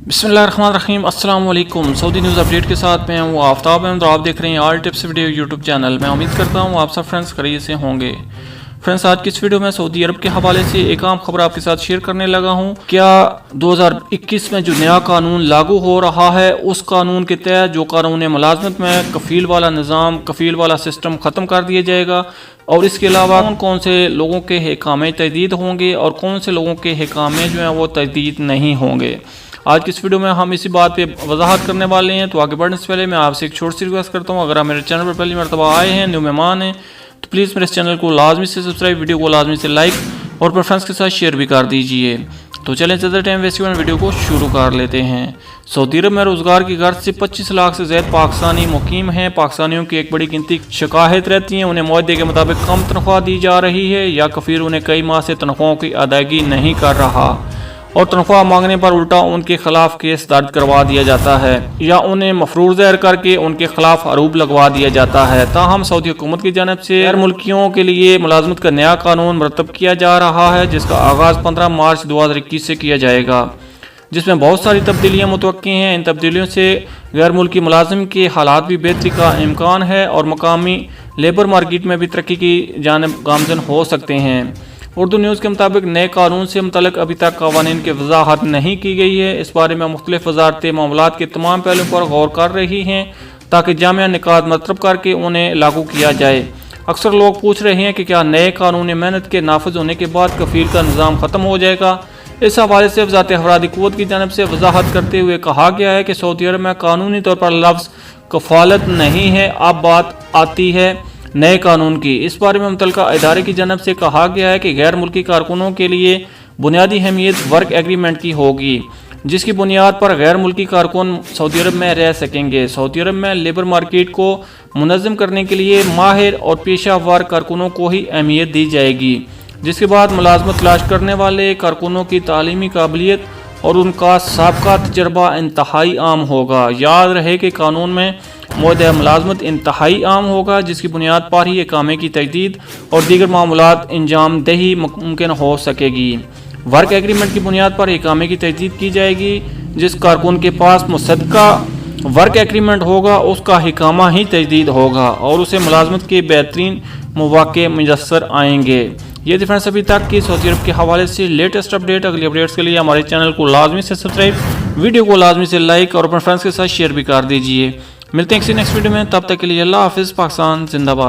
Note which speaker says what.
Speaker 1: बिस्मिल्लाहिर्रहमानिर्रहीम। अस्सलाम वालेकुम। सऊदी न्यूज़ अपडेट के साथ मैं हूँ आफ्ताब अहमद और आप देख रहे हैं all tips video YouTube channel. मैं उम्मीद करता हूँ आप सब फ्रेंड्स खैरियत से होंगे। फ्रेंड्स, आज की इस वीडियो में सऊदी अरब के हवाले से एक आम खबर आपके साथ शेयर करने लगा हूँ। क्या 2021 में जो नया कानून लागू हो रहा है उस कानून के तहत जो कानून मुलाजमत में कफ़ील वाला निज़ाम, कफ़ील वाला सिस्टम ख़त्म कर दिया जाएगा, और इसके अलावा कौन कौन से लोगों के हिकामे तजदीद होंगे और कौन से लोगों के हिकामे जो हैं वो तजदीद नहीं होंगे। आज की इस वीडियो में हम इसी बात पे वजाहत करने वाले हैं। तो आगे बढ़ने से पहले मैं आपसे एक छोटी सी रिक्वेस्ट करता हूँ, अगर आप मेरे चैनल पर पहली मरतबा आए हैं, न्यू मेहमान हैं, तो प्लीज़ मेरे इस चैनल को लाजमी से सब्सक्राइब, वीडियो को लाजमी से लाइक और अपने फ्रेंड्स के साथ शेयर भी कर दीजिए। तो चलें ज़्यादा टाइम वेस्ट किए वीडियो को शुरू कर लेते हैं। सऊदी अरब में रोज़गार की गर्ज से 25 लाख से ज़्यादा पाकिस्तानी मुकीम हैं। पाकिस्तानियों की एक बड़ी गिनती शिकायत रहती है, उन्हें मुआहदे के मुताबिक कम तनख्वाह दी जा रही है या कफ़ील उन्हें कई माह से तनख्वाहों की अदायगी नहीं कर रहा और तनख्वाह मांगने पर उल्टा उनके खिलाफ केस दर्ज करवा दिया जाता है या उन्हें मफरूर ज़ाहिर करके उनके खिलाफ आरोप लगवा दिया जाता है। ताहम सऊदी हुकूमत की जानिब से गैर मुल्कियों के लिए मुलाजमत का नया कानून मरतब किया जा रहा है, जिसका आगाज़ 15 मार्च 2021 से किया जाएगा, जिसमें बहुत सारी तब्दीलियाँ मुतवक्की हैं। इन तब्दीलियों से गैर मुल्की मुलाजिम के हालात भी बेहतरी का इम्कान है और मकामी लेबर मार्केट में भी तरक्की की जानिब गामजन हो सकते हैं। उर्दू न्यूज़ के मुताबिक नए कानून से मुतल्लिक अभी तक कवानीन की वजाहत नहीं की गई है। इस बारे में मुख्तलिफ वजारतें मामलात के तमाम पहलुओं पर गौर कर रही हैं ताकि जामिया निकात मरतब करके उन्हें लागू किया जाए। अक्सर लोग पूछ रहे हैं कि क्या नए कानूनी मेहनत के नाफिज होने के बाद कफ़ील का निज़ाम ख़त्म हो जाएगा। इस हवाले से वज़ारत अफरादी क़ुव्वत की जानिब से वजाहत करते हुए कहा गया है कि सऊदी अरब में कानूनी तौर पर लफ्ज़ कफ़ालत नहीं है। अब बात आती है नए कानून की। इस बारे में मुतल्लिका इदारे की जानिब से कहा गया है कि गैर मुल्की कारकुनों के लिए बुनियादी अहमियत वर्क एग्रीमेंट की होगी, जिसकी बुनियाद पर गैर मुल्की कारकुन सऊदी अरब में रह सकेंगे। सऊदी अरब में लेबर मार्केट को मुनज़्ज़म करने के लिए माहिर और पेशा वर कारकुनों को ही अहमियत दी जाएगी, जिसके बाद मुलाजमत तलाश करने वाले कारकुनों की तालीमी काबिलियत और उनका साबका तजर्बा इंतहाई आम होगा। याद रहे कि कानून में मुआहदा मुलाजमत इंतहाई आम होगा, जिसकी बुनियाद पर ही इकामे की तजदीद और दीगर मामलात अंजाम दही मुमकिन हो सकेगी। वर्क एग्रीमेंट की बुनियाद पर इकामे की तजदीद की जाएगी। जिस कारकुन के पास मुसद्दका वर्क एग्रीमेंट होगा उसका हिकामा ही तजदीद होगा और उसे मुलाजमत के बेहतरीन मौक़े मुयस्सर आएंगे। ये फ्रेंड्स अभी तक की सऊदी अरब के हवाले से लेटेस्ट अपडेट। अगली अपडेट्स के लिए हमारे चैनल को लाजमी से सब्सक्राइब, वीडियो को लाजमी से लाइक और अपने फ्रेंड्स के साथ शेयर भी कर दीजिए। मिलते हैं किसी नेक्स्ट वीडियो में, तब तक के लिए अल्लाह हाफिज़। पाकिस्तान जिंदाबाद।